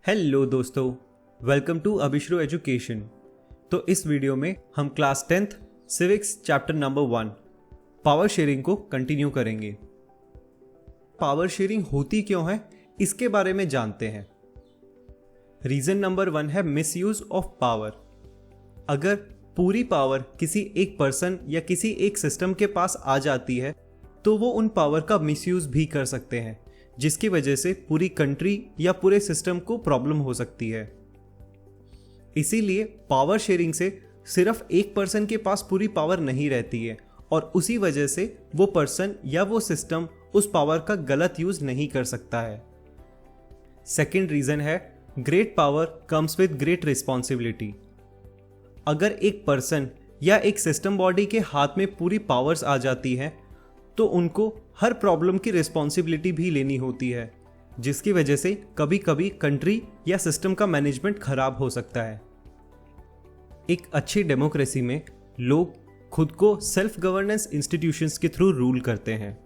Hello दोस्तों, welcome to अभिश्रू education. तो इस वीडियो में हम class 10th civics chapter number 1 power sharing को कंटिन्यू करेंगे। पावर शेयरिंग होती क्यों है इसके बारे में जानते हैं। रीजन नंबर 1 है मिसयूज ऑफ पावर। अगर पूरी पावर किसी एक पर्सन या किसी एक सिस्टम के पास आ जाती है तो वो उन पावर का मिसयूज भी कर सकते हैं, जिसकी वजह से पूरी कंट्री या पूरे सिस्टम को प्रॉब्लम हो सकती है। इसीलिए पावर शेयरिंग से सिर्फ एक पर्सन के पास पूरी पावर नहीं रहती है और उसी वजह से वो पर्सन या वो सिस्टम उस पावर का गलत यूज नहीं कर सकता है। सेकंड रीजन है great power comes with great responsibility. अगर एक पर्सन या एक सिस्टम बॉडी के हाथ में पूरी पावर्स आ जाती हैं तो उनको हर प्रॉब्लम की रिस्पॉन्सिबिलिटी भी लेनी होती है, जिसकी वजह से कभी कभी कंट्री या सिस्टम का मैनेजमेंट खराब हो सकता है। एक अच्छी डेमोक्रेसी में लोग खुद को सेल्फ गवर्नेंस इंस्टीट्यूशंस के थ्रू रूल करते हैं।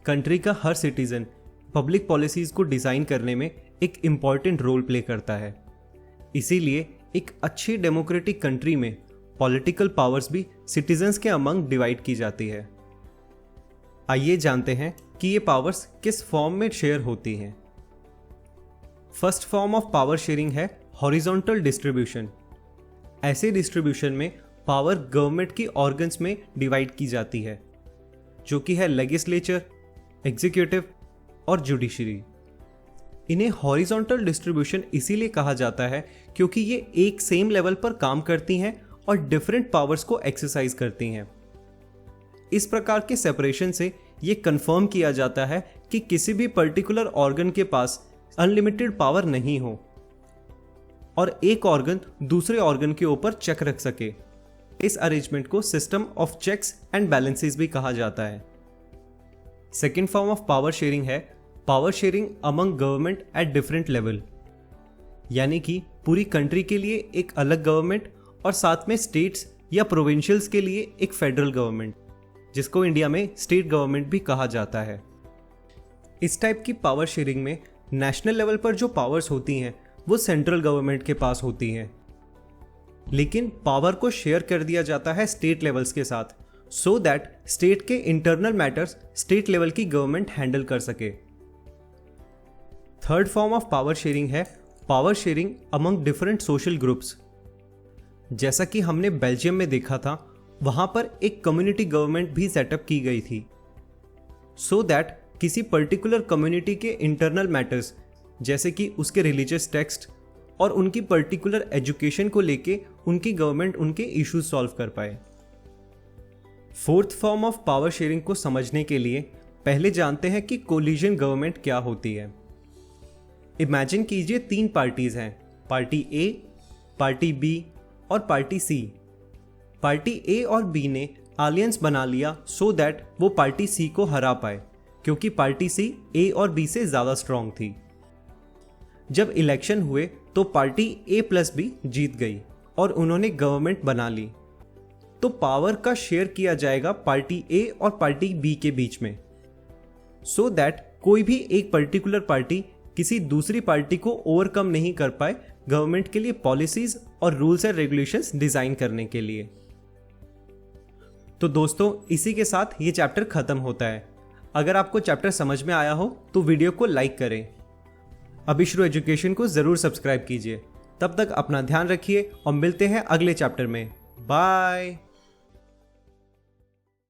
कंट्री का हर सिटीजन पब्लिक पॉलिसीज को डिजाइन करने में एक इम्पॉर्टेंट रोल प्ले करता है। इसीलिए एक अच्छी डेमोक्रेटिक कंट्री में पॉलिटिकल पावर्स भी सिटीजन्स के अमंग डिवाइड की जाती है। आइए जानते हैं कि ये पावर्स किस फॉर्म में शेयर होती हैं। First form of power sharing है हॉरिजॉन्टल डिस्ट्रीब्यूशन। ऐसे डिस्ट्रीब्यूशन में पावर गवर्नमेंट की ऑर्गन्स में डिवाइड की जाती है, जो कि है लेजिस्लेचर, एग्जीक्यूटिव और जुडिशरी। इन्हें हॉरिजॉन्टल डिस्ट्रीब्यूशन इसीलिए कहा जाता है क्योंकि ये एक सेम लेवल पर काम करती हैं और डिफरेंट पावर्स को एक्सरसाइज करती हैं। इस प्रकार के सेपरेशन से ये कंफर्म किया जाता है कि किसी भी पर्टिकुलर ऑर्गन के पास अनलिमिटेड पावर नहीं हो और एक ऑर्गन दूसरे ऑर्गन के ऊपर चेक रख सके। इस अरेंजमेंट को system of checks and balances भी कहा जाता है। Second form of power sharing है power sharing among government at different level. यानी कि पूरी कंट्री के लिए एक अलग गवर्नमेंट और साथ में स्टेट्स या प्रोविंशियल्स के लिए एक फेडरल गवर्नमेंट, जिसको इंडिया में स्टेट गवर्नमेंट भी कहा जाता है। इस टाइप की पावर शेयरिंग में नेशनल लेवल पर जो पावर्स होती हैं वो सेंट्रल गवर्नमेंट के पास होती हैं, लेकिन पावर को शेयर कर दिया जाता है स्टेट लेवल्स के साथ, सो दैट स्टेट के इंटरनल मैटर्स स्टेट लेवल की गवर्नमेंट हैंडल कर सके। Third form of power sharing है power sharing among different social groups. जैसा कि हमने बेल्जियम में देखा था, वहां पर एक कम्युनिटी गवर्नमेंट भी सेटअप की गई थी, सो दैट किसी पर्टिकुलर कम्युनिटी के इंटरनल मैटर्स जैसे कि उसके रिलीजियस टेक्स्ट और उनकी पर्टिकुलर एजुकेशन को लेके उनकी गवर्नमेंट उनके इश्यूज सॉल्व कर पाए। Fourth form of power sharing को समझने के लिए पहले जानते हैं कि कोलिजन गवर्नमेंट क्या होती है। इमेजिन कीजिए 3 पार्टीज हैं, पार्टी ए, पार्टी बी और पार्टी सी। पार्टी ए और बी ने अलायंस बना लिया सो दैट वो पार्टी सी को हरा पाए, क्योंकि पार्टी सी ए और बी से ज्यादा स्ट्रांग थी। जब इलेक्शन हुए तो पार्टी ए प्लस बी जीत गई और उन्होंने गवर्नमेंट बना ली। तो पावर का शेयर किया जाएगा पार्टी ए और पार्टी बी के बीच में, सो दैट कोई भी एक पर्टिकुलर पार्टी किसी दूसरी पार्टी को ओवरकम नहीं कर पाए गवर्नमेंट के लिए पॉलिसीज और रूल्स एंड रेगुलेशंस डिजाइन करने के लिए। तो दोस्तों, इसी के साथ ये चैप्टर खत्म होता है। अगर आपको चैप्टर समझ में आया हो तो वीडियो को लाइक करें। अभिश्रू एजुकेशन को जरूर सब्सक्राइब कीजिए। तब तक अपना ध्यान रखिए और मिलते हैं अगले चैप्टर में। बाय।